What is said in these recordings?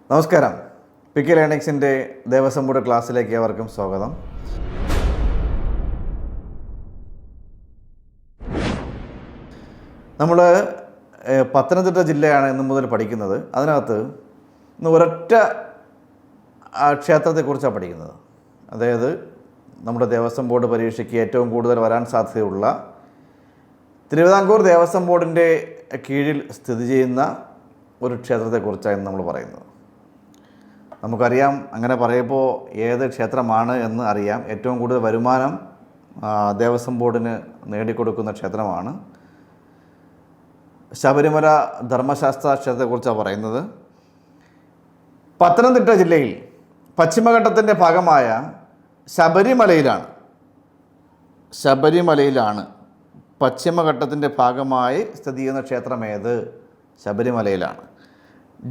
നമസ്കാരം. Picky ലേണിങ്സിൻ്റെ Devaswom board ക്ലാസ്സിലേക്ക് ഏവർക്കും സ്വാഗതം. നമ്മൾ പത്തനംതിട്ട ജില്ലയാണ് ഇന്ന് മുതൽ പഠിക്കുന്നത്. അതിനകത്ത് ഇന്ന് ഒരൊറ്റ ക്ഷേത്രത്തെക്കുറിച്ചാണ് പഠിക്കുന്നത്. അതായത് നമ്മുടെ ദേവസ്വം ബോർഡ് പരീക്ഷയ്ക്ക് ഏറ്റവും കൂടുതൽ വരാൻ സാധ്യതയുള്ള തിരുവിതാംകൂർ ദേവസ്വം ബോർഡിൻ്റെ കീഴിൽ സ്ഥിതി ചെയ്യുന്ന ഒരു ക്ഷേത്രത്തെക്കുറിച്ചാണ് നമ്മൾ പറയുന്നത്. നമുക്കറിയാം, അങ്ങനെ പറയുമ്പോൾ ഏത് ക്ഷേത്രമാണ് എന്ന് അറിയാം. ഏറ്റവും കൂടുതൽ വരുമാനം ദേവസ്വം ബോർഡിന് നേടിക്കൊടുക്കുന്ന ക്ഷേത്രമാണ് ശബരിമല ധർമ്മശാസ്ത്ര ക്ഷേത്രത്തെക്കുറിച്ചാണ് പറയുന്നത്. പത്തനംതിട്ട ജില്ലയിൽ പശ്ചിമഘട്ടത്തിൻ്റെ ഭാഗമായ ശബരിമലയിലാണ് പശ്ചിമഘട്ടത്തിൻ്റെ ഭാഗമായി സ്ഥിതി ചെയ്യുന്ന ക്ഷേത്രം ഏത്? ശബരിമലയിലാണ്.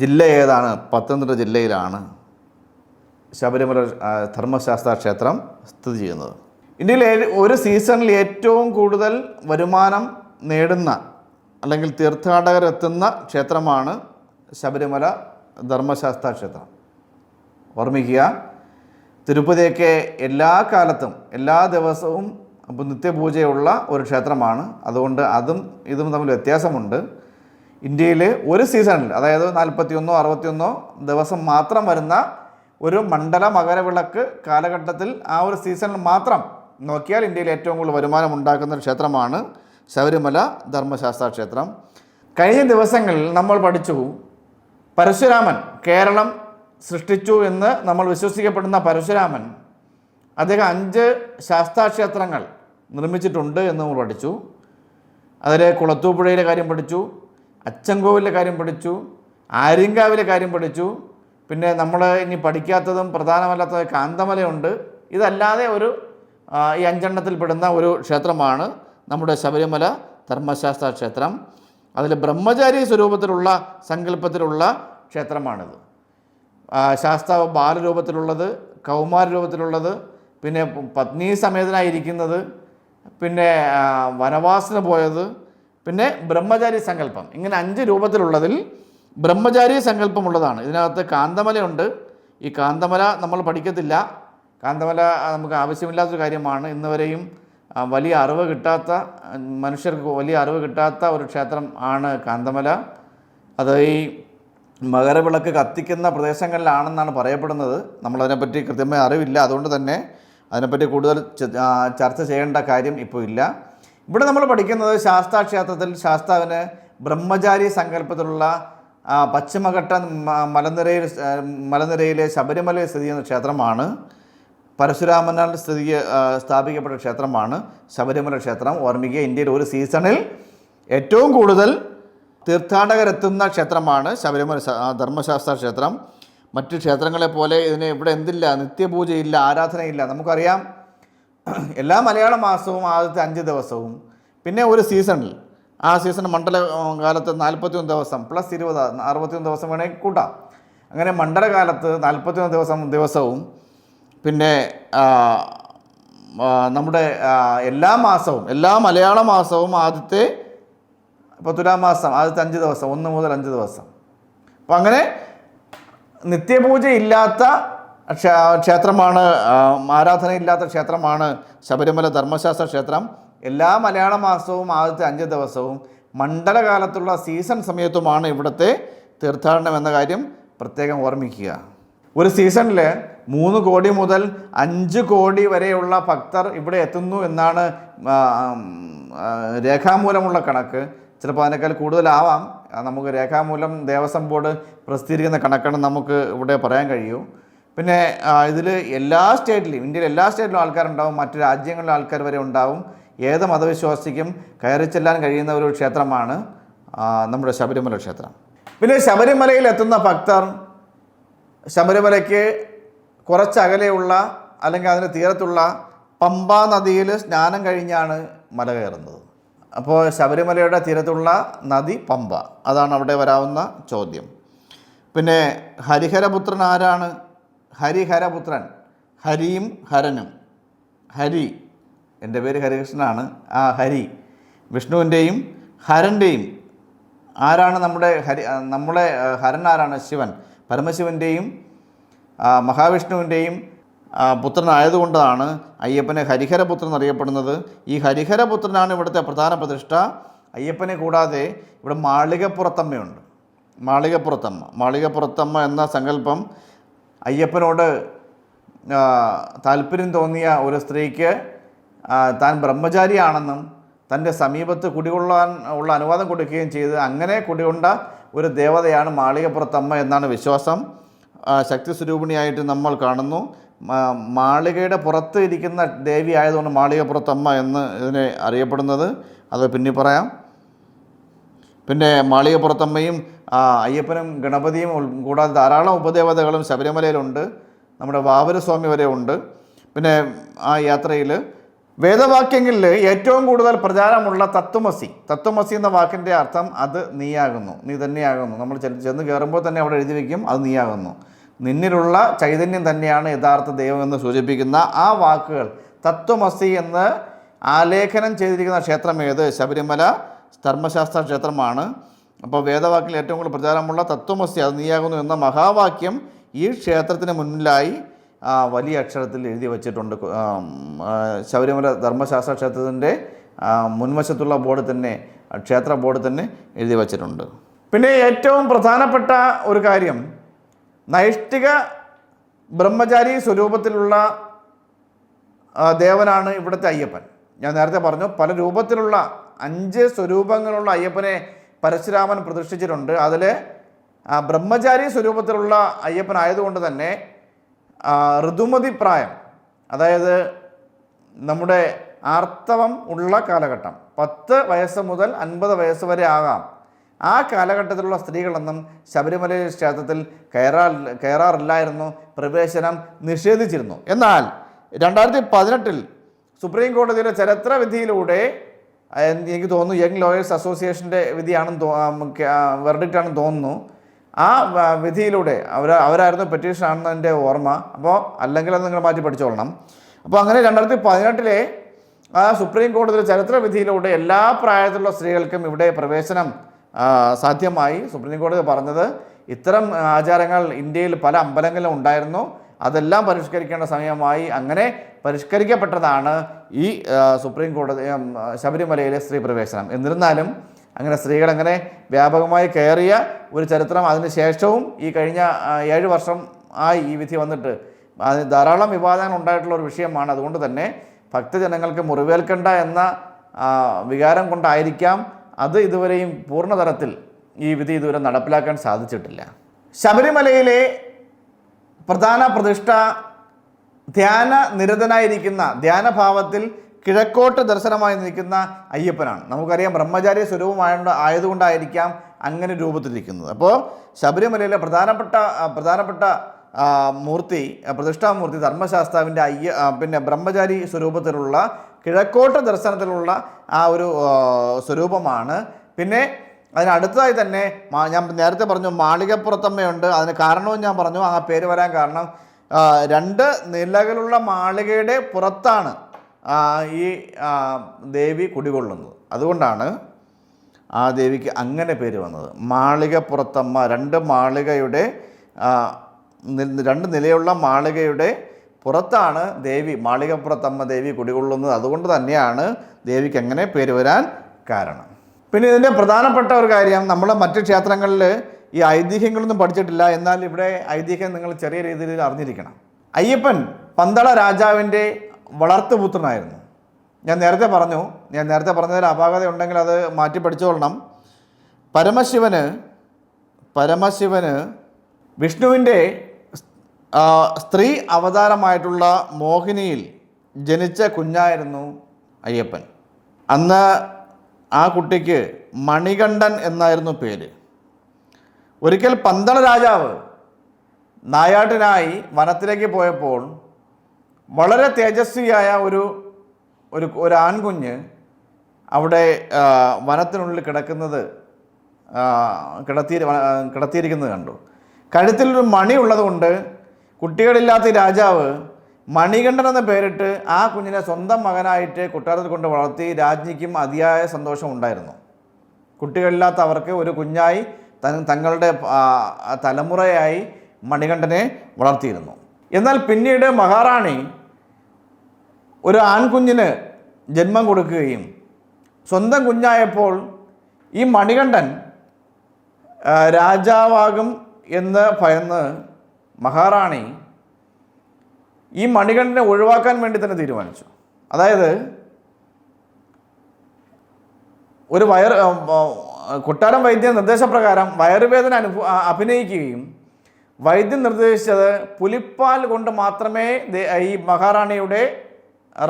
ജില്ല ഏതാണ്? പത്തനംതിട്ട ജില്ലയിലാണ് ശബരിമല ധർമ്മശാസ്ത്ര ക്ഷേത്രം സ്ഥിതി ചെയ്യുന്നത്. ഇന്ത്യയിൽ ഒരു സീസണിൽ ഏറ്റവും കൂടുതൽ വരുമാനം നേടുന്ന അല്ലെങ്കിൽ തീർത്ഥാടകർ എത്തുന്ന ക്ഷേത്രമാണ് ശബരിമല ധർമ്മശാസ്ത്ര ക്ഷേത്രം. ഓർമ്മിക്കുക, തിരുപ്പതിയൊക്കെ എല്ലാ കാലത്തും എല്ലാ ദിവസവും നിത്യപൂജയുള്ള ഒരു ക്ഷേത്രമാണ്. അതുകൊണ്ട് ഇതും തമ്മിൽ വ്യത്യാസമുണ്ട്. ഇന്ത്യയിൽ ഒരു സീസണിൽ, അതായത് 41 61 ദിവസം മാത്രം വരുന്ന ഒരു മണ്ഡല മകരവിളക്ക് കാലഘട്ടത്തിൽ ആ ഒരു സീസണിൽ മാത്രം നോക്കിയാൽ ഇന്ത്യയിൽ ഏറ്റവും കൂടുതൽ വരുമാനം ഉണ്ടാക്കുന്ന ക്ഷേത്രമാണ് ശബരിമല ധർമ്മശാസ്ത്ര ക്ഷേത്രം. കഴിഞ്ഞ ദിവസങ്ങളിൽ നമ്മൾ പഠിച്ചു, പരശുരാമൻ കേരളം സൃഷ്ടിച്ചു എന്ന് നമ്മൾ വിശ്വസിക്കപ്പെടുന്ന പരശുരാമൻ അദ്ദേഹം 5 ശാസ്താക്ഷേത്രങ്ങൾ നിർമ്മിച്ചിട്ടുണ്ട് എന്ന് നമ്മൾ പഠിച്ചു. അതിൽ കുളത്തൂപ്പുഴയിലെ കാര്യം പഠിച്ചു, അച്ചൻകോവിലെ കാര്യം പഠിച്ചു, ആര്യങ്കാവിലെ കാര്യം പഠിച്ചു. പിന്നെ നമ്മൾ ഇനി പഠിക്കാത്തതും പ്രധാനമല്ലാത്ത കാന്തമലയുണ്ട്. ഇതല്ലാതെ ഈ 5 പെടുന്ന ഒരു ക്ഷേത്രമാണ് നമ്മുടെ ശബരിമല ധർമ്മശാസ്ത്ര ക്ഷേത്രം. അതിൽ ബ്രഹ്മചാരി സ്വരൂപത്തിലുള്ള സങ്കല്പത്തിലുള്ള ക്ഷേത്രമാണിത്. ശാസ്താവ് ബാലരൂപത്തിലുള്ളത്, കൗമാര രൂപത്തിലുള്ളത്, പിന്നെ പത്നീ സമേതനായിരിക്കുന്നത്, പിന്നെ വനവാസന പോയത്, പിന്നെ ബ്രഹ്മചാരി സങ്കല്പം. ഇങ്ങനെ 5 രൂപത്തിലുള്ളതിൽ ബ്രഹ്മചാരി സങ്കല്പമുള്ളതാണ്. ഇതിനകത്ത് കാന്തമലയുണ്ട്. ഈ കാന്തമല നമ്മൾ പഠിക്കത്തില്ല. കാന്തമല നമുക്ക് ആവശ്യമില്ലാത്തൊരു കാര്യമാണ്. ഇന്ന് വരെയും വലിയ അറിവ് കിട്ടാത്ത, മനുഷ്യർക്ക് വലിയ അറിവ് കിട്ടാത്ത ഒരു ക്ഷേത്രം ആണ് കാന്തമല. അത് ഈ മകരവിളക്ക് കത്തിക്കുന്ന പ്രദേശങ്ങളിലാണെന്നാണ് പറയപ്പെടുന്നത്. നമ്മളതിനെപ്പറ്റി കൃത്യമായ അറിവില്ല. അതുകൊണ്ട് തന്നെ അതിനെപ്പറ്റി കൂടുതൽ ചർച്ച ചെയ്യേണ്ട കാര്യം ഇപ്പോൾ ഇല്ല. ഇവിടെ നമ്മൾ പഠിക്കുന്നത് ശാസ്താക്ഷേത്രത്തിൽ ശാസ്താവിന് ബ്രഹ്മചാരി സങ്കല്പത്തിലുള്ള പശ്ചിമഘട്ട മലനിരയിലെ ശബരിമലയിൽ സ്ഥിതി ചെയ്യുന്ന ക്ഷേത്രമാണ്. പരശുരാമനാൽ സ്ഥാപിക്കപ്പെട്ട ക്ഷേത്രമാണ് ശബരിമല ക്ഷേത്രം. ഓർമ്മിക്കുക, ഇന്ത്യയിൽ ഒരു സീസണിൽ ഏറ്റവും കൂടുതൽ തീർത്ഥാടകരെത്തുന്ന ക്ഷേത്രമാണ് ശബരിമല ധർമ്മശാസ്ത്ര ക്ഷേത്രം. മറ്റ് ക്ഷേത്രങ്ങളെ പോലെ ഇതിന് ഇവിടെ എന്തില്ല? നിത്യപൂജയില്ല, ആരാധനയില്ല. നമുക്കറിയാം, എല്ലാ മലയാള മാസവും ആദ്യത്തെ 5 ദിവസവും, പിന്നെ ഒരു സീസണിൽ, ആ സീസൺ മണ്ഡല കാലത്ത് 41 ദിവസം പ്ലസ് 20 61 ദിവസം വേണമെങ്കിൽ കൂട്ടാം. അങ്ങനെ മണ്ഡലകാലത്ത് 41 ദിവസവും, പിന്നെ നമ്മുടെ എല്ലാ മലയാള മാസവും ആദ്യത്തെ, ഇപ്പോൾ തുലാമാസം ആദ്യത്തെ 5 ദിവസം, 1 മുതൽ 5 ദിവസം. അപ്പം അങ്ങനെ നിത്യപൂജയില്ലാത്ത ക്ഷേത്രമാണ്, ആരാധനയില്ലാത്ത ക്ഷേത്രമാണ് ശബരിമല ധർമ്മശാസ്ത്ര ക്ഷേത്രം. എല്ലാ മലയാള മാസവും ആദ്യത്തെ 5 ദിവസവും മണ്ഡലകാലത്തുള്ള സീസൺ സമയത്തുമാണ് ഇവിടുത്തെ തീർത്ഥാടനം എന്ന കാര്യം പ്രത്യേകം ഓർമ്മിക്കുക. ഒരു സീസണിൽ 3 കോടി മുതൽ 5 കോടി വരെയുള്ള ഭക്തർ ഇവിടെ എത്തുന്നു എന്നാണ് രേഖാമൂലമുള്ള കണക്ക്. ചിലപ്പോൾ അതിനേക്കാൾ കൂടുതലാവാം. നമുക്ക് രേഖാമൂലം ദേവസ്വം ബോർഡ് പ്രസിദ്ധീകരിക്കുന്ന കണക്കാണ് നമുക്ക് ഇവിടെ പറയാൻ കഴിയൂ. പിന്നെ ഇതിൽ എല്ലാ സ്റ്റേറ്റിലും, ഇന്ത്യയിലെ എല്ലാ സ്റ്റേറ്റിലും ആൾക്കാരുണ്ടാവും, മറ്റു രാജ്യങ്ങളിലെ ആൾക്കാർ വരെ ഉണ്ടാവും. ഏത് മതവിശ്വാസിക്കും കയറി ചെല്ലാൻ കഴിയുന്ന ഒരു ക്ഷേത്രമാണ് നമ്മുടെ ശബരിമല ക്ഷേത്രം. പിന്നെ ശബരിമലയിൽ എത്തുന്ന ഭക്തർ ശബരിമലയ്ക്ക് കുറച്ചകലെയുള്ള അല്ലെങ്കിൽ അതിന് തീരത്തുള്ള പമ്പാ നദിയിൽ സ്നാനം കഴിഞ്ഞാണ് മല കയറുന്നത്. അപ്പോൾ ശബരിമലയുടെ തീരത്തുള്ള നദി പമ്പ, അതാണ് അവിടെ വരാവുന്ന ചോദ്യം. പിന്നെ ഹരിഹരപുത്രൻ ആരാണ്? ഹരിഹരപുത്രൻ, ഹരിയും ഹരനും. ഹരി, എൻ്റെ പേര് ഹരികൃഷ്ണനാണ്. ആ ഹരി വിഷ്ണുവിൻ്റെയും ഹരൻ്റെയും ആരാണ്? നമ്മുടെ ഹരൻ ആരാണ്? ശിവൻ. പരമശിവൻ്റെയും മഹാവിഷ്ണുവിൻ്റെയും പുത്രനായതുകൊണ്ടാണ് അയ്യപ്പനെ ഹരിഹരപുത്രൻ എന്നറിയപ്പെടുന്നത്. ഈ ഹരിഹരപുത്രനാണ് ഇവിടുത്തെ പ്രധാന പ്രതിഷ്ഠ. അയ്യപ്പനെ കൂടാതെ ഇവിടെ മാളികപ്പുറത്തമ്മയുണ്ട്. മാളികപ്പുറത്തമ്മ എന്ന സങ്കല്പം അയ്യപ്പനോട് താല്പര്യം തോന്നിയ ഒരു സ്ത്രീക്ക് താൻ ബ്രഹ്മചാരിയാണെന്നും തൻ്റെ സമീപത്ത് കുടികൊള്ളാൻ ഉള്ള അനുവാദം കൊടുക്കുകയും ചെയ്ത് അങ്ങനെ കുടികൊണ്ട ഒരു ദേവതയാണ് മാളികപ്പുറത്തമ്മ എന്നാണ് വിശ്വാസം. ശക്തി സ്വരൂപിണിയായിട്ട് നമ്മൾ കാണുന്നു. മാളികയുടെ പുറത്ത് ഇരിക്കുന്ന ദേവി ആയതുകൊണ്ട് മാളികപ്പുറത്തമ്മ എന്ന് ഇതിനെ അറിയപ്പെടുന്നത്. അത് പിന്നെ പറയാം. പിന്നെ മാളികപ്പുറത്തമ്മയും അയ്യപ്പനും ഗണപതിയും കൂടാതെ ധാരാളം ഉപദേവതകളും ശബരിമലയിലുണ്ട്. നമ്മുടെ വാവരസ്വാമി വരെ ഉണ്ട്. പിന്നെ ആ യാത്രയിൽ വേദവാക്യങ്ങളിൽ ഏറ്റവും കൂടുതൽ പ്രചാരമുള്ള തത്വമസി എന്ന വാക്കിൻ്റെ അർത്ഥം അത് നീയാകുന്നു, നീ തന്നെയാകുന്നു. നമ്മൾ ചെന്ന് കയറുമ്പോൾ തന്നെ അവിടെ എഴുതി വയ്ക്കും അത് നീയാകുന്നു. നിന്നിലുള്ള ചൈതന്യം തന്നെയാണ് യഥാർത്ഥ ദൈവം എന്ന് സൂചിപ്പിക്കുന്ന ആ വാക്കുകൾ തത്വമസി എന്ന് ആലേഖനം ചെയ്തിരിക്കുന്ന ക്ഷേത്രം ഏത്? ശബരിമല ധർമ്മശാസ്ത്ര ക്ഷേത്രമാണ്. അപ്പോൾ വേദവാക്കിൽ ഏറ്റവും കൂടുതൽ പ്രചാരമുള്ള തത്വമസി അത് നീയാകുന്നു എന്ന മഹാവാക്യം ഈ ക്ഷേത്രത്തിന് മുന്നിലായി വലിയ അക്ഷരത്തിൽ എഴുതി വച്ചിട്ടുണ്ട്. ശബരിമല ധർമ്മശാസ്ത്ര ക്ഷേത്രത്തിൻ്റെ മുൻവശത്തുള്ള ബോർഡ് തന്നെ, ക്ഷേത്ര ബോർഡ് തന്നെ എഴുതി വച്ചിട്ടുണ്ട്. പിന്നെ ഏറ്റവും പ്രധാനപ്പെട്ട ഒരു കാര്യം, നൈഷ്ഠിക ബ്രഹ്മചാരി സ്വരൂപത്തിലുള്ള ദേവനാണ് ഇവിടുത്തെ അയ്യപ്പൻ. ഞാൻ നേരത്തെ പറഞ്ഞു പല രൂപത്തിലുള്ള 5 സ്വരൂപങ്ങളുള്ള അയ്യപ്പനെ പരശുരാമൻ പ്രതിഷ്ഠിച്ചിട്ടുണ്ട്. അതിൽ ബ്രഹ്മചാരി സ്വരൂപത്തിലുള്ള അയ്യപ്പനായതുകൊണ്ട് തന്നെ ഋതുമതി പ്രായം, അതായത് നമ്മുടെ ആർത്തവം ഉള്ള കാലഘട്ടം 10 വയസ്സ് മുതൽ 50 വയസ്സ് വരെ ആകാം. ആ കാലഘട്ടത്തിലുള്ള സ്ത്രീകളൊന്നും ശബരിമല ക്ഷേത്രത്തിൽ കയറാറില്ലായിരുന്നു, പ്രവേശനം നിഷേധിച്ചിരുന്നു. എന്നാൽ 2018 സുപ്രീം കോടതിയുടെ ചരിത്ര വിധിയിലൂടെ എനിക്ക് തോന്നുന്നു യങ് ലോയേഴ്സ് അസോസിയേഷൻ്റെ വെർഡിക്റ്റാണെന്ന് തോന്നുന്നു. ആ വിധിയിലൂടെ അവരായിരുന്നു പെറ്റീഷനാണെന്ന് എൻ്റെ ഓർമ്മ. അപ്പോൾ അല്ലെങ്കിൽ അത് നിങ്ങൾ മാറ്റി പഠിച്ചോളണം. അപ്പോൾ അങ്ങനെ 2018 ആ സുപ്രീം കോടതിയുടെ ചരിത്ര വിധിയിലൂടെ എല്ലാ പ്രായത്തിലുള്ള സ്ത്രീകൾക്കും ഇവിടെ പ്രവേശനം സാധ്യമായി. സുപ്രീം കോടതി പറഞ്ഞത് ഇത്തരം ആചാരങ്ങൾ ഇന്ത്യയിൽ പല അമ്പലങ്ങളിലും ഉണ്ടായിരുന്നു, അതെല്ലാം പരിഷ്കരിക്കേണ്ട സമയമായി. അങ്ങനെ പരിഷ്കരിക്കപ്പെട്ടതാണ് ഈ സുപ്രീം കോടതി ശബരിമലയിലെ സ്ത്രീ പ്രവേശനം. എന്നിരുന്നാലും അങ്ങനെ സ്ത്രീകൾ അങ്ങനെ വ്യാപകമായി കയറിയ ഒരു ചരിത്രം അതിന് ശേഷവും ഈ കഴിഞ്ഞ 7 വർഷം ആയി ഈ വിധി വന്നിട്ട് അതിന് ധാരാളം വിവാദങ്ങൾ ഉണ്ടായിട്ടുള്ള ഒരു വിഷയമാണ്. അതുകൊണ്ട് തന്നെ ഭക്തജനങ്ങൾക്ക് മുറിവേൽക്കണ്ട എന്ന വികാരം കൊണ്ടായിരിക്കാം അത് ഇതുവരെയും പൂർണ്ണതരത്തിൽ ഈ വിധി ഇതുവരെ നടപ്പിലാക്കാൻ സാധിച്ചിട്ടില്ല. ശബരിമലയിലെ പ്രധാന പ്രതിഷ്ഠ ധ്യാന നിരതനായിരിക്കുന്ന ധ്യാനഭാവത്തിൽ കിഴക്കോട്ട് ദർശനമായി നിൽക്കുന്ന അയ്യപ്പനാണ്. നമുക്കറിയാം ബ്രഹ്മചാരി ആയതുകൊണ്ടായിരിക്കാം അങ്ങനെ രൂപത്തിലിരിക്കുന്നത്. അപ്പോൾ ശബരിമലയിലെ പ്രധാനപ്പെട്ട മൂർത്തി, പ്രതിഷ്ഠാമൂർത്തി ധർമ്മശാസ്താവിൻ്റെ പിന്നെ ബ്രഹ്മചാരി സ്വരൂപത്തിലുള്ള കിഴക്കോട്ട് ദർശനത്തിലുള്ള ആ ഒരു സ്വരൂപമാണ്. പിന്നെ അതിനടുത്തതായി തന്നെ ഞാൻ നേരത്തെ പറഞ്ഞു മാളികപ്പുറത്തമ്മയുണ്ട്. അതിന് കാരണവും ഞാൻ പറഞ്ഞു. ആ പേര് വരാൻ കാരണം 2 നിലകളുള്ള മാളികയുടെ പുറത്താണ് ഈ ദേവി കുടികൊള്ളുന്നത്. അതുകൊണ്ടാണ് ആ ദേവിക്ക് അങ്ങനെ പേര് വന്നത്, മാളികപ്പുറത്തമ്മ. 2 മാളികയുടെ 2 നിലയുള്ള മാളികയുടെ പുറത്താണ് ദേവി, മാളികപ്പുറത്തമ്മ ദേവി കുടികൊള്ളുന്നത്. അതുകൊണ്ട് തന്നെയാണ് ദേവിക്ക് അങ്ങനെ പേര് വരാൻ കാരണം. പിന്നെ ഇതിൻ്റെ പ്രധാനപ്പെട്ട ഒരു കാര്യം, നമ്മൾ മറ്റ് ക്ഷേത്രങ്ങളിൽ ഈ ഐതിഹ്യങ്ങളൊന്നും പഠിച്ചിട്ടില്ല, എന്നാൽ ഇവിടെ ഐതിഹ്യം നിങ്ങൾ ചെറിയ രീതിയിൽ അറിഞ്ഞിരിക്കണം. അയ്യപ്പൻ പന്തള രാജാവിൻ്റെ വളർത്തുപുത്രനായിരുന്നു. ഞാൻ നേരത്തെ പറഞ്ഞതിൽ അപാകത ഉണ്ടെങ്കിൽ അത് മാറ്റി പഠിച്ചുകൊള്ളണം. പരമശിവന് വിഷ്ണുവിൻ്റെ സ്ത്രീ അവതാരമായിട്ടുള്ള മോഹിനിയിൽ ജനിച്ച കുഞ്ഞായിരുന്നു അയ്യപ്പൻ. അന്ന് ആ കുട്ടിക്ക് മണികണ്ഠൻ എന്നായിരുന്നു പേര്. ഒരിക്കൽ പന്തള രാജാവ് നായാട്ടിനായി വനത്തിലേക്ക് പോയപ്പോൾ വളരെ തേജസ്വിയായ ഒരു ആൺകുഞ്ഞ് അവിടെ വനത്തിനുള്ളിൽ കിടത്തിയിരിക്കുന്നത് കണ്ടു. കഴുത്തിലൊരു മണി ഉള്ളതുകൊണ്ട് കുട്ടികളില്ലാത്ത രാജാവ് മണികണ്ഠൻ എന്ന പേരിട്ട് ആ കുഞ്ഞിനെ സ്വന്തം മകനായിട്ട് കൊട്ടാരത്തിൽ കൊണ്ട് വളർത്തി. രാജ്ഞിക്കും അതിയായ സന്തോഷം ഉണ്ടായിരുന്നു. കുട്ടികളില്ലാത്ത അവർക്ക് ഒരു കുഞ്ഞായി തങ്ങളുടെ തലമുറയായി മണികണ്ഠനെ വളർത്തിയിരുന്നു. എന്നാൽ പിന്നീട് മഹാറാണി ഒരു ആൺകുഞ്ഞിന് ജന്മം കൊടുക്കുകയും സ്വന്തം കുഞ്ഞായപ്പോൾ ഈ മണികണ്ഠൻ രാജാവാകും എന്ന് ഭയന്ന് മഹാറാണി ഈ മണികണ്ഠനെ ഒഴിവാക്കാൻ വേണ്ടി തന്നെ തീരുമാനിച്ചു. അതായത് ഒരു കൊട്ടാരം വൈദ്യ നിർദ്ദേശപ്രകാരം വയറുവേദന അഭിനയിക്കുകയും വൈദ്യൻ നിർദ്ദേശിച്ചത് പുലിപ്പാൽ കൊണ്ട് മാത്രമേ ഈ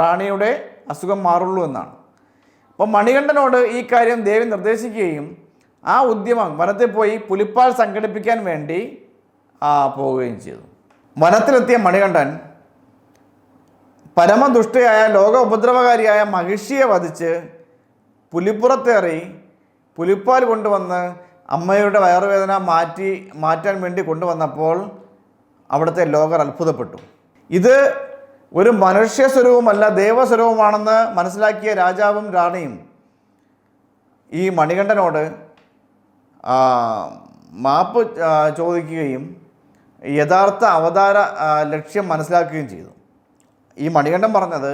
റാണിയുടെ അസുഖം മാറുള്ളൂ എന്നാണ്. അപ്പോൾ മണികണ്ഠനോട് ഈ കാര്യം ദേവി നിർദ്ദേശിക്കുകയും ആ ഉദ്യമം വനത്തിൽ പോയി പുലിപ്പാൽ സംഘടിപ്പിക്കാൻ വേണ്ടി പോവുകയും ചെയ്തു. വനത്തിലെത്തിയ മണികണ്ഠൻ പരമദുഷ്ടയായ ലോക ഉപദ്രവകാരിയായ മഹിഷിയെ വധിച്ച് പുലിപ്പുറത്തേറി പുലിപ്പാൽ കൊണ്ടുവന്ന് അമ്മയുടെ വയറുവേദന മാറ്റാൻ വേണ്ടി കൊണ്ടുവന്നപ്പോൾ അവിടുത്തെ ലോകർ അത്ഭുതപ്പെട്ടു. ഇത് ഒരു മനുഷ്യ സ്വരൂപമല്ല, ദേവസ്വരൂപമാണെന്ന് മനസ്സിലാക്കിയ രാജാവും റാണിയും ഈ മണികണ്ഠനോട് മാപ്പ് ചോദിക്കുകയും യഥാർത്ഥ അവതാര ലക്ഷ്യം മനസ്സിലാക്കുകയും ചെയ്തു. ഈ മണികണ്ഠൻ പറഞ്ഞത്,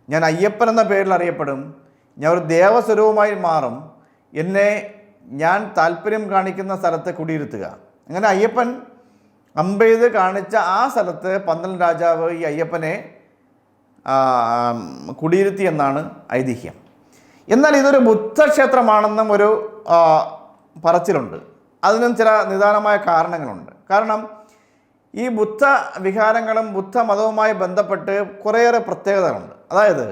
ഞാൻ അയ്യപ്പൻ എന്ന പേരിൽ അറിയപ്പെടും, ഞാൻ ഒരു ദേവസ്വരൂപമായി മാറും, എന്നെ ഞാൻ താല്പര്യം കാണിക്കുന്ന സ്ഥലത്ത് കുടിയിരുത്തുക. അങ്ങനെ അയ്യപ്പൻ അമ്പെയ്ത് കാണിച്ച ആ സ്ഥലത്ത് പന്തളം രാജാവ് ഈ അയ്യപ്പനെ കുടിയിരുത്തി എന്നാണ് ഐതിഹ്യം. എന്നാൽ ഇതൊരു ബുദ്ധക്ഷേത്രമാണെന്നും ഒരു പറച്ചിലുണ്ട്. അതിനും ചില നിദാനമായ കാരണങ്ങളുണ്ട്. കാരണം ഈ ബുദ്ധ വിഹാരങ്ങളും ബുദ്ധമതവുമായി ബന്ധപ്പെട്ട് കുറേയേറെ പ്രത്യേകതകളുണ്ട്. അതായത്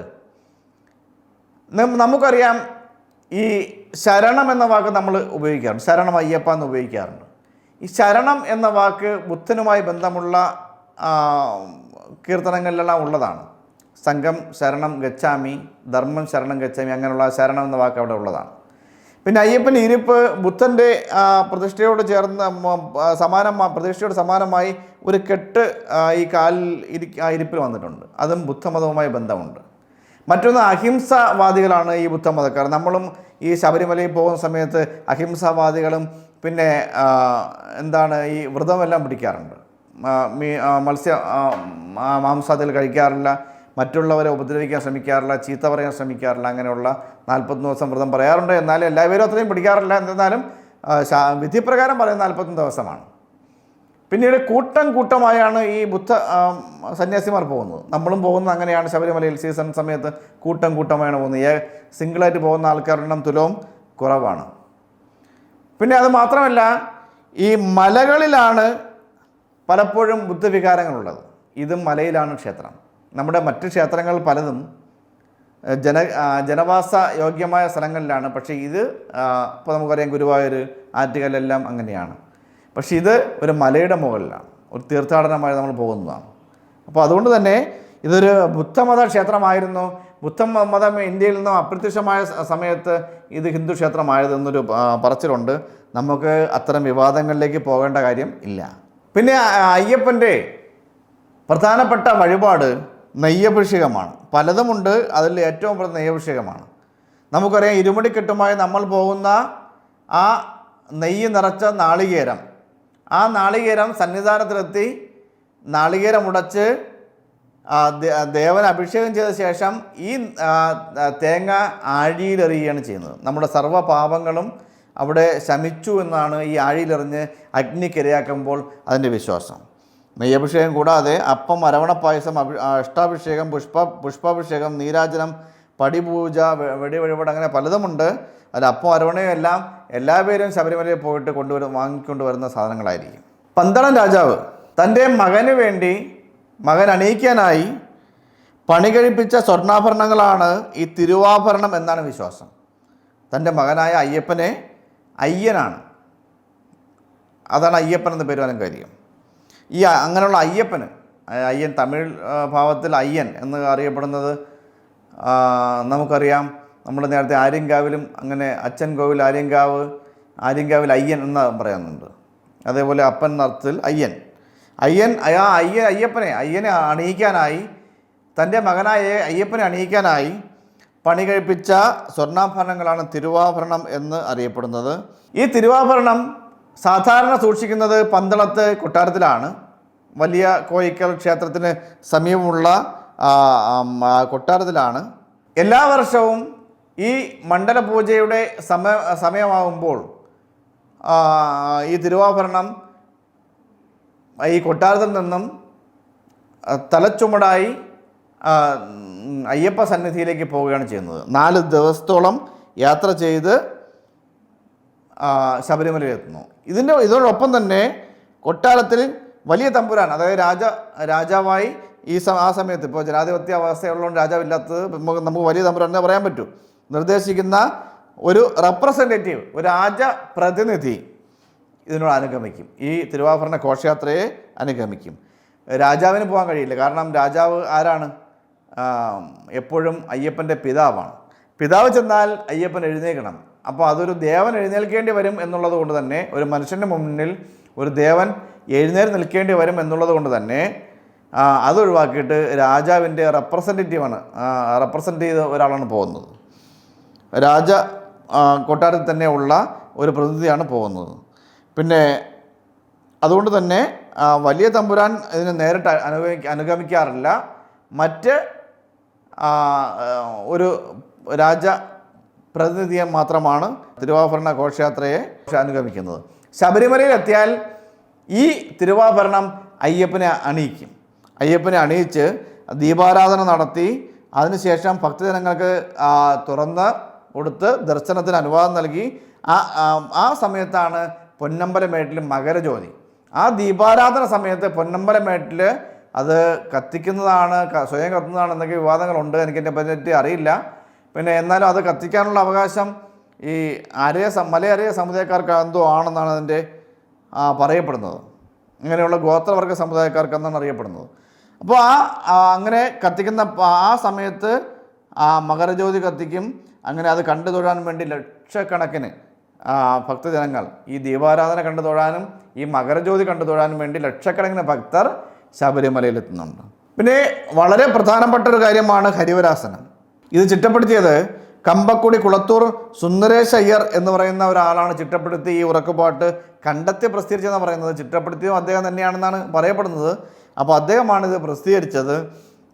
നമുക്കറിയാം, ഈ ശരണം എന്ന വാക്ക് നമ്മൾ ഉപയോഗിക്കാറുണ്ട്, ശരണം അയ്യപ്പ എന്ന് ഉപയോഗിക്കാറുണ്ട്. ഈ ശരണം എന്ന വാക്ക് ബുദ്ധനുമായി ബന്ധമുള്ള കീർത്തനങ്ങളിലെല്ലാം ഉള്ളതാണ്. സംഘം ശരണം ഗച്ഛാമി, ധർമ്മം ശരണം ഗച്ഛാമി, അങ്ങനെയുള്ള ശരണം എന്ന വാക്ക് അവിടെ ഉള്ളതാണ്. പിന്നെ അയ്യപ്പൻ ഇരിപ്പ് ബുദ്ധൻ്റെ പ്രതിഷ്ഠയോട് ചേർന്ന് പ്രതിഷ്ഠയോട് സമാനമായി ഒരു കെട്ട് ഈ കാലിൽ ഇരിപ്പിൽ വന്നിട്ടുണ്ട്. അതും ബുദ്ധമതവുമായി ബന്ധമുണ്ട്. മറ്റൊന്ന് അഹിംസവാദികളാണ് ഈ ബുദ്ധമതക്കാർ. നമ്മളും ഈ ശബരിമലയിൽ പോകുന്ന സമയത്ത് അഹിംസവാദികളും പിന്നെ ഈ വ്രതമെല്ലാം പിടിക്കാറുണ്ട്. മാംസാദികൾ കഴിക്കാറില്ല, മറ്റുള്ളവരെ ഉപദ്രവിക്കാൻ ശ്രമിക്കാറില്ല, ചീത്ത പറയാൻ ശ്രമിക്കാറില്ല. അങ്ങനെയുള്ള 41 ദിവസം വ്രതം പറയാറുണ്ട്. എന്നാലും എല്ലാവരും അത്രയും പിടിക്കാറില്ല. എന്നിരുന്നാലും വിധിപ്രകാരം പറയുന്ന 41 ദിവസമാണ്. പിന്നീട് കൂട്ടമായാണ് ഈ ബുദ്ധ സന്യാസിമാർ പോകുന്നത്. നമ്മളും പോകുന്നത് അങ്ങനെയാണ്. ശബരിമലയിൽ സീസൺ സമയത്ത് കൂട്ടമായാണ് പോകുന്നത്. സിംഗിളായിട്ട് പോകുന്ന ആൾക്കാരുടെ എണ്ണം തുലവും കുറവാണ്. പിന്നെ അത് മാത്രമല്ല, ഈ മലകളിലാണ് പലപ്പോഴും ബുദ്ധവികാരങ്ങളുള്ളത്. ഇതും മലയിലാണ് ക്ഷേത്രം. നമ്മുടെ മറ്റ് ക്ഷേത്രങ്ങൾ പലതും ജനവാസ യോഗ്യമായ സ്ഥലങ്ങളിലാണ്. പക്ഷേ ഇത് ഇപ്പോൾ നമുക്കറിയാം, ഗുരുവായൂർ, ആറ്റുകാലെല്ലാം അങ്ങനെയാണ്. പക്ഷേ ഇത് ഒരു മലയുടെ മുകളിലാണ്, ഒരു തീർത്ഥാടനമായി നമ്മൾ പോകുന്നതാണ്. അപ്പോൾ അതുകൊണ്ട് തന്നെ ഇതൊരു ബുദ്ധമത ക്ഷേത്രമായിരുന്നു. ബുദ്ധമതം ഇന്ത്യയിൽ നിന്നും അപ്രത്യക്ഷമായ സമയത്ത് ഇത് ഹിന്ദു ക്ഷേത്രമായതെന്നൊരു പറച്ചിലുണ്ട്. നമുക്ക് അത്തരം വിവാദങ്ങളിലേക്ക് പോകേണ്ട കാര്യം ഇല്ല. പിന്നെ അയ്യപ്പൻ്റെ പ്രധാനപ്പെട്ട വഴിപാട് നെയ്യഭിഷേകമാണ്. പലതുമുണ്ട്, അതിൽ ഏറ്റവും പ്രധാന നെയ്യഭിഷേകമാണ്. നമുക്കറിയാം, ഇരുമുടിക്കെട്ടുമായി നമ്മൾ പോകുന്ന ആ നെയ്യ് നിറച്ച നാളികേരം, ആ നാളികേരം സന്നിധാനത്തിലെത്തി നാളികേരം ഉടച്ച് ദേവന് അഭിഷേകം ചെയ്ത ശേഷം ഈ തേങ്ങ ആഴിയിലെറിയുകയാണ് ചെയ്യുന്നത്. നമ്മുടെ സർവ്വ പാപങ്ങളും അവിടെ ശമിച്ചു എന്നാണ് ഈ ആഴിയിലെറിഞ്ഞ് അഗ്നിക്കിരയാക്കുമ്പോൾ അതിൻ്റെ വിശ്വാസം. നെയ്യഭിഷേകം കൂടാതെ അപ്പം, അരവണ പായസം, അഷ്ടാഭിഷേകം, പുഷ്പാഭിഷേകം, നീരാജനം, പടിപൂജ, വെടിവഴിപാട്, അങ്ങനെ പലതുമുണ്ട്. അതിൽ അപ്പം അരവണയും എല്ലാം എല്ലാ പേരും ശബരിമലയിൽ പോയിട്ട് വാങ്ങിക്കൊണ്ടുവരുന്ന സാധനങ്ങളായിരിക്കും. പന്തളം രാജാവ് തൻ്റെ മകന് വേണ്ടി, മകൻ അണിയിക്കാനായി പണി കഴിപ്പിച്ച സ്വർണ്ണാഭരണങ്ങളാണ് ഈ തിരുവാഭരണം എന്നാണ് വിശ്വാസം. തൻ്റെ മകനായ അയ്യപ്പനെ അയ്യനാണ്, അതാണ് അയ്യപ്പൻ എന്ന പേര് വരാൻ കാര്യം. ഈ അങ്ങനെയുള്ള അയ്യൻ തമിഴ് ഭാവത്തിൽ അയ്യൻ എന്ന് അറിയപ്പെടുന്നത് നമുക്കറിയാം. നമ്മൾ നേരത്തെ ആര്യങ്കാവിലും അങ്ങനെ അച്ഛൻ കോവിൽ ആര്യങ്കാവിൽ അയ്യൻ എന്ന് പറയുന്നുണ്ട്. അതേപോലെ അപ്പൻ അർത്ഥത്തിൽ അയ്യപ്പനെ അണിയിക്കാനായി, തൻ്റെ മകനായ അയ്യപ്പനെ അണിയിക്കാനായി പണി കഴിപ്പിച്ച സ്വർണ്ണാഭരണങ്ങളാണ് തിരുവാഭരണം എന്ന് അറിയപ്പെടുന്നത്. ഈ തിരുവാഭരണം സാധാരണ സൂക്ഷിക്കുന്നത് പന്തളത്ത് കൊട്ടാരത്തിലാണ്. വലിയ കോയിക്കൽ ക്ഷേത്രത്തിന് സമീപമുള്ള കൊട്ടാരത്തിലാണ്. എല്ലാ വർഷവും ഈ മണ്ഡലപൂജയുടെ സമയമാകുമ്പോൾ ഈ തിരുവാഭരണം ഈ കൊട്ടാരത്തിൽ നിന്നും തലച്ചുമടായി അയ്യപ്പ സന്നിധിയിലേക്ക് പോവുകയാണ് ചെയ്യുന്നത്. 4 ദിവസത്തോളം യാത്ര ചെയ്ത് ശബരിമലയിലെത്തുന്നു. ഇതോടൊപ്പം തന്നെ കൊട്ടാരത്തിൽ വലിയ തമ്പുരാൻ, അതായത് രാജാവായി ആ സമയത്ത്, ഇപ്പോൾ ജനാധിപത്യ അവസ്ഥയുള്ളതുകൊണ്ട് രാജാവില്ലാത്തത് നമുക്ക് വലിയ തമ്പുരാൻ എന്ന് പറയാൻ പറ്റൂ, നിർദ്ദേശിക്കുന്ന ഒരു റെപ്രസെൻറ്റേറ്റീവ്, ഒരു രാജപ്രതിനിധി ഇതിനോട് അനുഗമിക്കും. ഈ തിരുവാഭരണ ഘോഷയാത്രയെ അനുഗമിക്കും. രാജാവിന് പോകാൻ കഴിയില്ല. കാരണം രാജാവ് ആരാണ്? എപ്പോഴും അയ്യപ്പൻ്റെ പിതാവാണ്. പിതാവ് ചെന്നാൽ അയ്യപ്പൻ എഴുന്നേൽക്കണം. അപ്പോൾ അതൊരു ദേവൻ എഴുന്നേൽക്കേണ്ടി വരും എന്നുള്ളത് കൊണ്ട് തന്നെ, ഒരു മനുഷ്യൻ്റെ മുന്നിൽ ഒരു ദേവൻ എഴുന്നേറ്റ് നിൽക്കേണ്ടി വരും എന്നുള്ളത് കൊണ്ട് തന്നെ അതൊഴിവാക്കിയിട്ട് രാജാവിൻ്റെ റെപ്രസെൻറ്റേറ്റീവാണ്, റെപ്രസെൻ്റ് ചെയ്ത ഒരാളാണ് പോകുന്നത്. കൊട്ടാരത്തിൽ തന്നെ ഉള്ള ഒരു പ്രതിനിധിയാണ് പോകുന്നത്. പിന്നെ അതുകൊണ്ട് തന്നെ വലിയ തമ്പുരാൻ ഇതിനെ നേരിട്ട് അനുഗമിക്കാറില്ല. മറ്റ് ഒരു പ്രതിനിധിയെ മാത്രമാണ് തിരുവാഭരണ ഘോഷയാത്രയെ അനുഗമിക്കുന്നത്. ശബരിമലയിലെത്തിയാൽ ഈ തിരുവാഭരണം അയ്യപ്പനെ അണിയിക്കും. അയ്യപ്പനെ അണിയിച്ച് ദീപാരാധന നടത്തി അതിനുശേഷം ഭക്തജനങ്ങൾക്ക് തുറന്ന് കൊടുത്ത് ദർശനത്തിന് അനുവാദം നൽകി ആ സമയത്താണ് പൊന്നമ്പലമേട്ടിൽ മകരജ്യോതി. ആ ദീപാരാധന സമയത്ത് പൊന്നമ്പലമേട്ടിൽ അത് കത്തിക്കുന്നതാണ്, സ്വയം കത്തുന്നതാണ് എന്നൊക്കെ വിവാദങ്ങളുണ്ട്. എനിക്കെന്നെ പറ്റി അറിയില്ല. പിന്നെ എന്നാലും അത് കത്തിക്കാനുള്ള അവകാശം ഈ മലയറിയ സമുദായക്കാർക്ക് എന്തോ ആണെന്നാണ് അതിൻ്റെ പറയപ്പെടുന്നത്. ഇങ്ങനെയുള്ള ഗോത്രവർഗ സമുദായക്കാർക്കെന്നാണ് അറിയപ്പെടുന്നത്. അപ്പോൾ അങ്ങനെ കത്തിക്കുന്ന ആ സമയത്ത് മകരജ്യോതി കത്തിക്കും. അങ്ങനെ അത് കണ്ടു തൊഴാൻ വേണ്ടി ലക്ഷക്കണക്കിന് ഭക്തജനങ്ങൾ ഈ ദീപാരാധന കണ്ടു തൊഴാനും ഈ മകരജ്യോതി കണ്ടു തൊഴാനും വേണ്ടി ലക്ഷക്കണക്കിന് ഭക്തർ ശബരിമലയിലെത്തുന്നുണ്ട്. പിന്നെ വളരെ പ്രധാനപ്പെട്ട ഒരു കാര്യമാണ് ഹരിവരാസനം. ഇത് ചിട്ടപ്പെടുത്തിയത് കമ്പക്കുടി കുളത്തൂർ സുന്ദരേശ് അയ്യർ എന്ന് പറയുന്ന ഒരാളാണ് ചിട്ടപ്പെടുത്തി ഈ ഉറക്കുപാട്ട് കണ്ടെത്തി പ്രസിദ്ധീകരിച്ചതെന്ന് പറയുന്നത്. ചിട്ടപ്പെടുത്തിയതും അദ്ദേഹം തന്നെയാണെന്നാണ് പറയപ്പെടുന്നത്. അപ്പോൾ അദ്ദേഹമാണ് ഇത് പ്രസിദ്ധീകരിച്ചത്.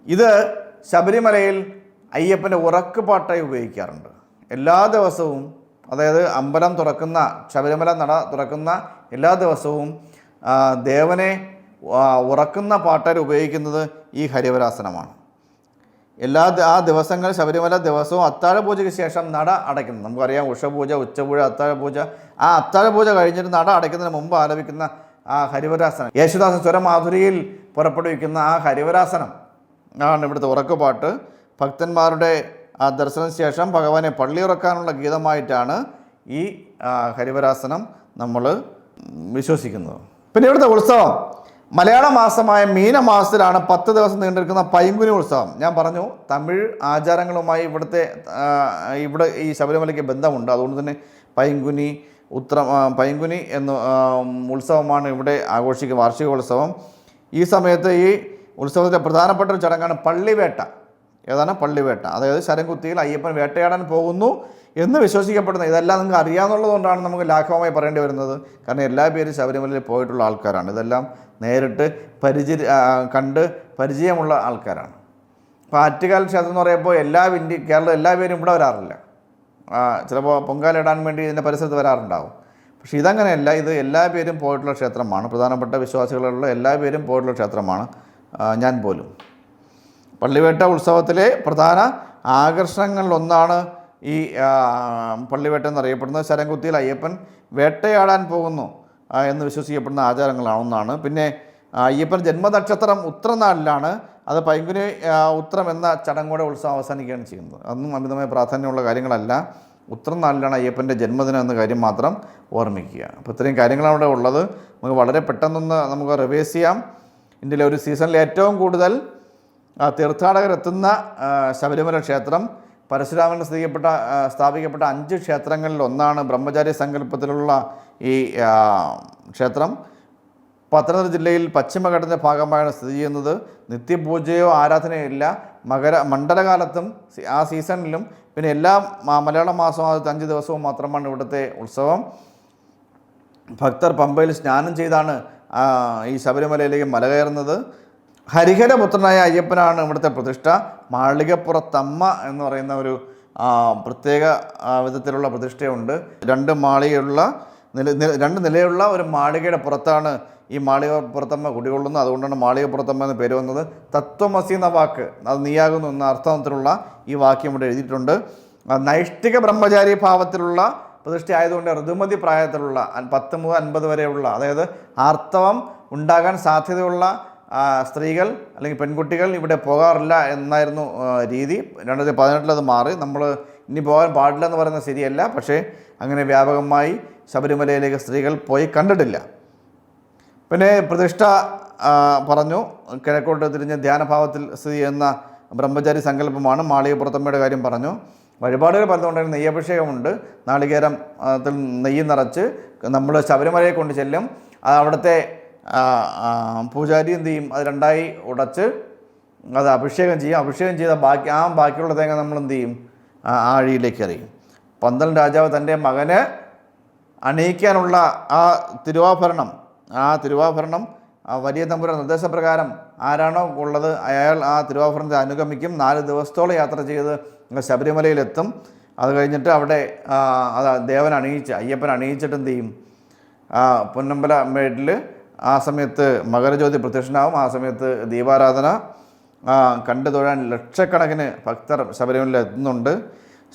ഇത് ശബരിമലയിൽ അയ്യപ്പൻ്റെ ഉറക്കുപാട്ടായി ഉപയോഗിക്കാറുണ്ട്. എല്ലാ ദിവസവും, അതായത് അമ്പലം തുറക്കുന്ന, ശബരിമല നട തുറക്കുന്ന എല്ലാ ദിവസവും ദേവനെ ഉറക്കുന്ന പാട്ടായി ഉപയോഗിക്കുന്നത് ഈ ഹരിവരാസനമാണ്. ആ ദിവസങ്ങൾ ശബരിമല ദിവസവും അത്താഴപൂജയ്ക്ക് ശേഷം നട അടയ്ക്കുന്നു. നമുക്കറിയാം ഉഷപൂജ, ഉച്ചപൂജ, അത്താഴപൂജ. ആ അത്താഴപൂജ കഴിഞ്ഞിട്ട് നട അടയ്ക്കുന്നതിന് മുമ്പ് ആലപിക്കുന്ന ആ ഹരിവരാസനം, യേശുദാസൻ സ്വരമാധുരിയിൽ പുറപ്പെടുവിക്കുന്ന ആ ഹരിവരാസനം ആണ് ഇവിടുത്തെ ഉറക്കുപാട്ട്. ഭക്തന്മാരുടെ ആ ദർശനത്തിന് ശേഷം ഭഗവാനെ പള്ളിയുറക്കാനുള്ള ഗീതമായിട്ടാണ് ഈ ഹരിവരാസനം നമ്മൾ വിശ്വസിക്കുന്നത്. പിന്നെ ഇവിടുത്തെ ഉത്സവം മലയാള മാസമായ മീനമാസത്തിലാണ് 10 ദിവസം നീണ്ടിരിക്കുന്ന പൈങ്കുനി ഉത്സവം. ഞാൻ പറഞ്ഞു, തമിഴ് ആചാരങ്ങളുമായി ഇവിടെ ഈ ശബരിമലയ്ക്ക് ബന്ധമുണ്ട്. അതുകൊണ്ട് തന്നെ പൈങ്കുനി എന്ന ഉത്സവമാണ് ഇവിടെ ആഘോഷിക്കുന്ന വാർഷികോത്സവം. ഈ സമയത്ത് ഈ ഉത്സവത്തിൻ്റെ പ്രധാനപ്പെട്ട ഒരു ചടങ്ങാണ് പള്ളിവേട്ട. ഏതാണ് പള്ളിവേട്ട? അതായത് ശരംകുത്തിയിൽ അയ്യപ്പൻ വേട്ടയാടാൻ പോകുന്നു എന്ന് വിശ്വസിക്കപ്പെടുന്നത്. ഇതെല്ലാം നിങ്ങൾക്ക് അറിയാമെന്നുള്ളതുകൊണ്ടാണ് നമുക്ക് ലാഘവമായി പറയേണ്ടി വരുന്നത്. കാരണം എല്ലാ പേരും ശബരിമലയിൽ പോയിട്ടുള്ള ആൾക്കാരാണ്. ഇതെല്ലാം നേരിട്ട് കണ്ട് പരിചയമുള്ള ആൾക്കാരാണ്. ഇപ്പോൾ ആറ്റുകാൽ ക്ഷേത്രം എന്ന് പറയുമ്പോൾ കേരളം എല്ലാ പേരും ഇവിടെ വരാറില്ല. ചിലപ്പോൾ പൊങ്കാലിടാൻ വേണ്ടി ഇതിൻ്റെ പരിസരത്ത് വരാറുണ്ടാവും. പക്ഷേ ഇതങ്ങനെയല്ല. ഇത് എല്ലാ പേരും പോയിട്ടുള്ള ക്ഷേത്രമാണ്. പ്രധാനപ്പെട്ട വിശ്വാസികളുള്ള എല്ലാ പേരും പോയിട്ടുള്ള ക്ഷേത്രമാണ്, ഞാൻ പോലും. പള്ളിവേട്ട ഉത്സവത്തിലെ പ്രധാന ആകർഷണങ്ങളിലൊന്നാണ് ഈ പള്ളിവേട്ട എന്നറിയപ്പെടുന്നത്. ശരംകുത്തിയിൽ അയ്യപ്പൻ വേട്ടയാടാൻ പോകുന്നു എന്ന് വിശ്വസിക്കപ്പെടുന്ന ആചാരങ്ങളാണെന്നാണ്. പിന്നെ അയ്യപ്പൻ ജന്മനക്ഷത്രം ഉത്രനാളിലാണ്. അത് പൈങ്കുനി ഉത്രം എന്ന ചടങ്ങോടെ ഉത്സവം അവസാനിക്കുകയാണ് ചെയ്യുന്നത്. അതൊന്നും അമിതമായ പ്രാധാന്യമുള്ള കാര്യങ്ങളല്ല. ഉത്രനാളിലാണ് അയ്യപ്പൻ്റെ ജന്മദിനം എന്ന കാര്യം മാത്രം ഓർമ്മിക്കുക. അപ്പോൾ ഇത്രയും കാര്യങ്ങളാണ് ഇവിടെ ഉള്ളത്. നമുക്ക് വളരെ പെട്ടെന്നൊന്ന് നമുക്ക് റിവൈസ് ചെയ്യാം. ഇന്ത്യയിലെ ഒരു സീസണിൽ ഏറ്റവും കൂടുതൽ തീർത്ഥാടകരെത്തുന്ന ശബരിമല ക്ഷേത്രം പരശുരാമൻ സ്ഥാപിക്കപ്പെട്ട 5 ക്ഷേത്രങ്ങളിൽ ഒന്നാണ് ബ്രഹ്മചാരി സങ്കല്പത്തിലുള്ള ഈ ക്ഷേത്രം. പത്തനംതിട്ട ജില്ലയിൽ പശ്ചിമഘട്ടത്തിൻ്റെ ഭാഗമായാണ് സ്ഥിതി ചെയ്യുന്നത്. നിത്യപൂജയോ ആരാധനയോ ഇല്ല. മണ്ഡലകാലത്തും ആ സീസണിലും പിന്നെ എല്ലാ മലയാള മാസവും 5 ദിവസവും മാത്രമാണ് ഇവിടുത്തെ ഉത്സവം. ഭക്തർ പമ്പയിൽ സ്നാനം ചെയ്താണ് ഈ ശബരിമലയിലേക്ക് മല കയറുന്നത്. ഹരിഹരപുത്രനായ അയ്യപ്പനാണ് ഇവിടുത്തെ പ്രതിഷ്ഠ. മാളികപ്പുറത്തമ്മ എന്ന് പറയുന്ന ഒരു പ്രത്യേക വിധത്തിലുള്ള പ്രതിഷ്ഠയുണ്ട്. രണ്ട് നിലയുള്ള ഒരു മാളികയുടെ പുറത്താണ് ഈ മാളികപ്പുറത്തമ്മ കുടികൊള്ളുന്നത്. അതുകൊണ്ടാണ് മാളികപ്പുറത്തമ്മ എന്ന് പേര് വന്നത്. തത്വമസി എന്ന വാക്ക്, അത് നീയാകുന്നു എന്ന അർത്ഥത്തിലുള്ള ഈ വാക്യം ഇവിടെ എഴുതിയിട്ടുണ്ട്. നൈഷ്ഠിക ബ്രഹ്മചാരി ഭാവത്തിലുള്ള പ്രതിഷ്ഠ ആയതുകൊണ്ട് ഋതുമതി പ്രായത്തിലുള്ള 10 മുതൽ 50 വരെയുള്ള, അതായത് ആർത്തവം ഉണ്ടാകാൻ സാധ്യതയുള്ള സ്ത്രീകൾ അല്ലെങ്കിൽ പെൺകുട്ടികൾ ഇവിടെ പോകാറില്ല എന്നായിരുന്നു രീതി. 2018 അത് മാറി. നമ്മൾ ഇനി പോകാൻ പാടില്ല എന്ന് പറയുന്നത് ശരിയല്ല, പക്ഷേ അങ്ങനെ വ്യാപകമായി ശബരിമലയിലേക്ക് സ്ത്രീകൾ പോയി കണ്ടിട്ടില്ല. പിന്നെ പ്രതിഷ്ഠ പറഞ്ഞു, കിഴക്കോട്ട് തിരിഞ്ഞ് ധ്യാനഭാവത്തിൽ സ്ഥിതി ചെയ്യുന്ന ബ്രഹ്മചാരി സങ്കല്പമാണ്. മാളികപ്പുറത്തമ്മയുടെ കാര്യം പറഞ്ഞു. വഴിപാടുകൾ പറഞ്ഞുകൊണ്ടിരുന്ന നെയ്യഭിഷേകമുണ്ട്. നാളികേരത്തിൽ നെയ്യ് നിറച്ച് നമ്മൾ ശബരിമലയെ കൊണ്ട് ചെല്ലും. അവിടുത്തെ പൂജാരി എന്ത് ചെയ്യും, അത് 2ആയി ഉടച്ച് അത് അഭിഷേകം ചെയ്യും. അഭിഷേകം ചെയ്ത ബാക്കിയുള്ള തേങ്ങ നമ്മൾ എന്ത് ചെയ്യും, ആഴിയിലേക്ക് എറിയും. പന്തളം രാജാവ് തൻ്റെ മകന് അണിയിക്കാനുള്ള തിരുവാഭരണം വലിയ തമ്പുരാൻ നിർദ്ദേശപ്രകാരം ആരാണോ ഉള്ളത് അയാൾ ആ തിരുവാഭരണത്തെ അനുഗമിക്കും. 4 ദിവസത്തോളം യാത്ര ചെയ്ത് ശബരിമലയിലെത്തും. അത് കഴിഞ്ഞിട്ട് അവിടെ അയ്യപ്പൻ അണിയിച്ചിട്ട് എന്ത് ചെയ്യും, പൊന്നമ്പല മേട്ടിൽ ആ സമയത്ത് മകരജ്യോതി പ്രത്യക്ഷനാവും. ആ സമയത്ത് ദീപാരാധന കണ്ടു തൊഴാൻ ലക്ഷക്കണക്കിന് ഭക്തർ ശബരിമലയിൽ എത്തുന്നുണ്ട്.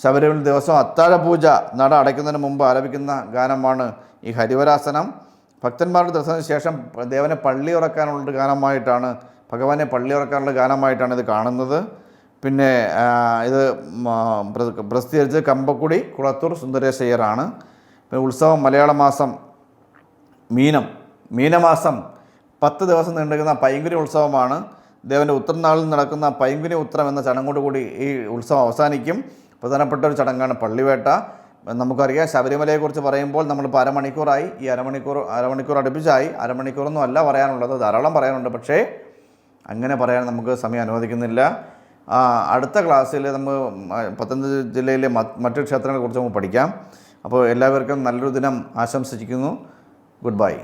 ശബരിമല ദിവസം അത്താഴപൂജ നട അടയ്ക്കുന്നതിന് മുമ്പ് ആലപിക്കുന്ന ഗാനമാണ് ഈ ഹരിവരാസനം. ഭക്തന്മാരുടെ ദർശനത്തിന് ശേഷം ദേവനെ പള്ളി ഉറക്കാനുള്ള ഗാനമായിട്ടാണ്, ഭഗവാനെ പള്ളി ഉറക്കാനുള്ള ഗാനമായിട്ടാണ് ഇത് കാണുന്നത്. പിന്നെ ഇത് പ്രസിദ്ധീകരിച്ചത് കമ്പക്കുടി കുളത്തൂർ സുന്ദരേശയ്യറാണ്. പിന്നെ ഉത്സവം മലയാള മാസം മീനമാസം 10 ദിവസം നീണ്ടുനിൽക്കുന്ന പൈങ്കുനി ഉത്സവമാണ്. ദേവൻ്റെ ഉത്രനാളിൽ നടക്കുന്ന പൈങ്കുനി ഉത്രം എന്ന ചടങ്ങോടുകൂടി ഈ ഉത്സവം അവസാനിക്കും. പ്രധാനപ്പെട്ട ഒരു ചടങ്ങാണ് പള്ളിവേട്ട. നമുക്കറിയാം, ശബരിമലയെക്കുറിച്ച് പറയുമ്പോൾ നമ്മളിപ്പോൾ അരമണിക്കൂറായി. ഈ അരമണിക്കൂർ അടുപ്പിച്ചായി. അരമണിക്കൂറൊന്നും അല്ല പറയാനുള്ളത്, ധാരാളം പറയാനുണ്ട്. പക്ഷേ അങ്ങനെ പറയാൻ നമുക്ക് സമയം അനുവദിക്കുന്നില്ല. അടുത്ത ക്ലാസ്സിൽ നമ്മൾ പത്തനംതിട്ട ജില്ലയിലെ മറ്റു ക്ഷേത്രങ്ങളെക്കുറിച്ച് നമുക്ക് പഠിക്കാം. അപ്പോൾ എല്ലാവർക്കും നല്ലൊരു ദിനം ആശംസിക്കുന്നു. Good bye.